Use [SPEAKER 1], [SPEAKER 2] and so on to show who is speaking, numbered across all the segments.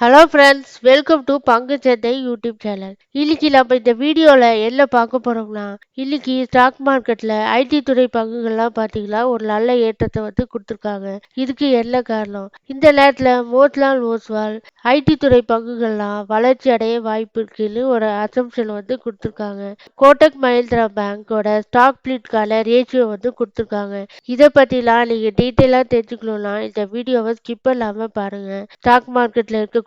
[SPEAKER 1] Hello friends, welcome to பங்குச்சந்தை YouTube channel. இன்னைக்கு நம்ம இந்த வீடியோவில் என்ன பார்க்க போகிறோம்னா, இன்னைக்கு ஸ்டாக் மார்க்கெட்டில் ஐடி துறை பங்குகள்லாம் பார்த்தீங்கன்னா ஒரு நல்ல ஏற்றத்தை கொடுத்துருக்காங்க. இதுக்கு என்ன காரணம்? இந்த நேரத்தில் மோத்லால் ஓஸ்வால் ஐடி துறை பங்குகள்லாம் வளர்ச்சி அடைய வாய்ப்பு இருக்குன்னு ஒரு அசம்ஷன் கொடுத்துருக்காங்க. கோட்டக் மஹிந்திரா பேங்கோட ஸ்டாக் ஸ்பிளிட்கான ரேஷியோ கொடுத்துருக்காங்க. இதை பற்றிலாம் நீங்கள் டீட்டெயிலாக தெரிஞ்சுக்கணும்னா இந்த வீடியோவை ஸ்கிப் பண்ணாமல் பாருங்கள். ஸ்டாக் மார்க்கெட்டில் இருக்கக்கூடிய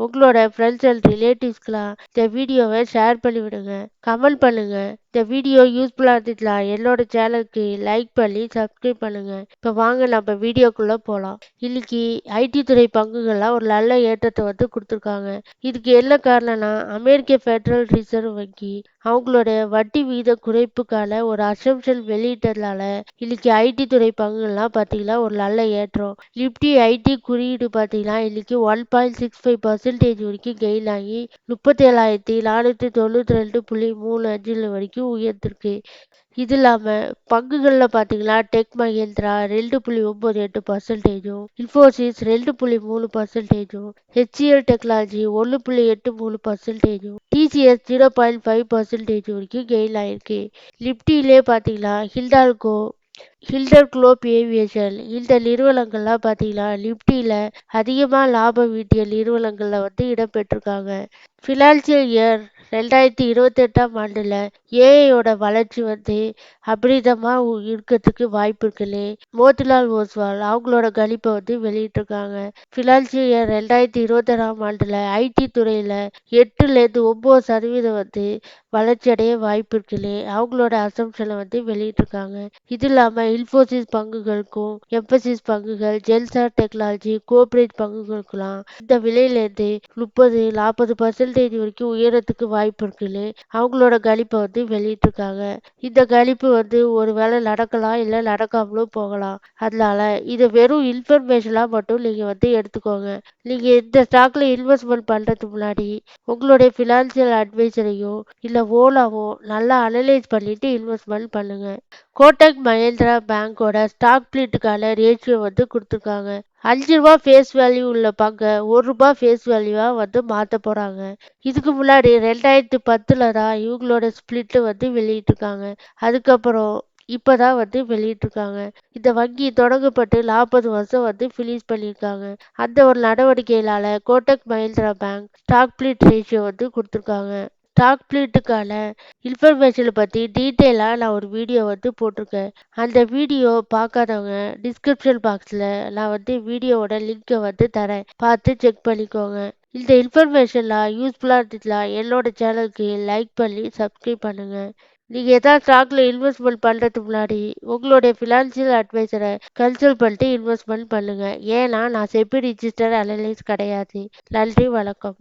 [SPEAKER 1] உங்களோட ஃப்ரெண்ட்ஸ் அண்ட் ரிலேட்டிவ்ஸ்க்குலாம் இந்த வீடியோவை ஷேர் பண்ணி விடுங்க, கமெண்ட் பண்ணுங்க. இந்த வீடியோ யூஸ்ஃபுல்லாக இருந்துச்சுன்னா என்னோட சேனலுக்கு லைக் பண்ணி சப்ஸ்கிரைப் பண்ணுங்க. இப்போ வாங்க நம்ம வீடியோக்குள்ளே போகலாம். இன்னைக்கு ஐடி துறை பங்குகள்லாம் ஒரு நல்ல ஏற்றத்தை கொடுத்துருக்காங்க. இதுக்கு என்ன காரணம்னா, அமெரிக்க ஃபெடரல் ரிசர்வ் வங்கி அவங்களோட வட்டி வீத குறைப்புக்கான ஒரு அசம்ஷன் வெளியிட்டதுனால இன்னைக்கு ஐடி துறை பங்குகள்லாம் பார்த்தீங்கன்னா ஒரு நல்ல ஏற்றம். நிப்டி ஐடி குறியீடு பார்த்தீங்கன்னா இன்னைக்கு 1.65% வரைக்கும் கெயின் ஆகி 37,492.35 வரைக்கும் உயர்ந்திருக்கு. இது இல்லாமல் பங்குகளில் பார்த்தீங்கன்னா tech Mahindra 2.98%, Infosys 2.3%, HCL technology 1.83%, TCS 0.5% வரைக்கும் கெயின் ஆயிருக்கு. நிப்டியிலே பார்த்தீங்கன்னா ஹில்டர் குளோப் ஏவியேஷன் இந்த நிறுவனங்கள்லாம் பார்த்தீங்கன்னா நிப்டியில் அதிகமாக லாபம் ஈட்டிய நிறுவனங்களில் இடம்பெற்றிருக்காங்க. ஃபினான்சியல் இயர் 2028ஆம் ஆண்டில் ஏஐயோட வளர்ச்சி அபரிதமாக இருக்கிறதுக்கு வாய்ப்பு இருக்குன்னு மோதிலால் ஓஸ்வால் அவங்களோட கணிப்பை வெளியிட்டிருக்காங்க. ஃபினான்சியல் இயர் 2026ஆம் ஆண்டில் ஐடி துறையில் 8-9% வளர்ச்சி அடைய வாய்ப்பு இருக்குன்னு அவங்களோட அசம்ஷனை வெளியிட்டிருக்காங்க. இது இல்லாமல் இன்ஃபோசிஸ் பங்குகளுக்கும் எம்பசிஸ் பங்குகள், ஜென்சார் டெக்னாலஜி கோஆபரேட் பங்குகளுக்கெல்லாம் இந்த விலையிலேருந்து 30-40% வரைக்கும் உயரத்துக்கு வாய்ப்பு இருக்குன்னு அவங்களோட கணிப்பை வெளியிட்டிருக்காங்க. இந்த கணிப்பு ஒரு வேளை நடக்கலாம், இல்லை நடக்காமலும் போகலாம். அதனால இதை வெறும் இன்ஃபர்மேஷனாக மட்டும் நீங்கள் எடுத்துக்கோங்க. நீங்கள் இந்த ஸ்டாக்ல இன்வெஸ்ட்மெண்ட் பண்ணுறதுக்கு முன்னாடி உங்களுடைய ஃபினான்சியல் அட்வைசரையோ இல்லை ஓலாவோ நல்லா அனலைஸ் பண்ணிட்டு இன்வெஸ்ட்மெண்ட் பண்ணுங்க. கோட்டக் மஹிந்திரா பேங்கோட ஸ்டாக் ஸ்பிளிட்டுக்கான ரேஷியோ கொடுத்துருக்காங்க. 5 ரூபா ஃபேஸ் வேல்யூ உள்ள பங்கை 1 ரூபா ஃபேஸ் வேல்யூவாக மாற்ற போகிறாங்க. இதுக்கு முன்னாடி 2010 தான் இவங்களோட ஸ்பிளிட்டு வெளியிட்டிருக்காங்க. அதுக்கப்புறம் இப்போதான் வெளியிட்டிருக்காங்க. இந்த வங்கி தொடங்கப்பட்டு 40 வருஷம் ஃபினிஷ் பண்ணியிருக்காங்க. அந்த ஒரு நடவடிக்கையினால Kotak Mahindra bank stock split ratio கொடுத்துருக்காங்க. ஸ்டாக் ஸ்பிளிட்டுக்கான இன்ஃபர்மேஷனை பற்றி டீட்டெயிலாக நான் ஒரு வீடியோ போட்டிருக்கேன். அந்த வீடியோ பார்க்காதவங்க டிஸ்கிரிப்ஷன் பாக்ஸில் நான் வீடியோவோட லிங்கை தரேன், பார்த்து செக் பண்ணிக்கோங்க. இந்த இன்ஃபர்மேஷன்லாம் யூஸ்ஃபுல்லாக இருந்துச்சுன்னா என்னோட சேனலுக்கு லைக் பண்ணி சப்ஸ்கிரைப் பண்ணுங்க. நீங்கள் எதாவது ஸ்டாக்ல இன்வெஸ்ட்மெண்ட் பண்ணுறதுக்கு முன்னாடி உங்களுடைய ஃபினான்சியல் அட்வைசரை கன்சல்ட் பண்ணிட்டு இன்வெஸ்ட்மெண்ட் பண்ணுங்க. ஏன்னா நான் செபி ரிஜிஸ்டர் அனலைஸ் கிடையாது. நன்றி, வணக்கம்.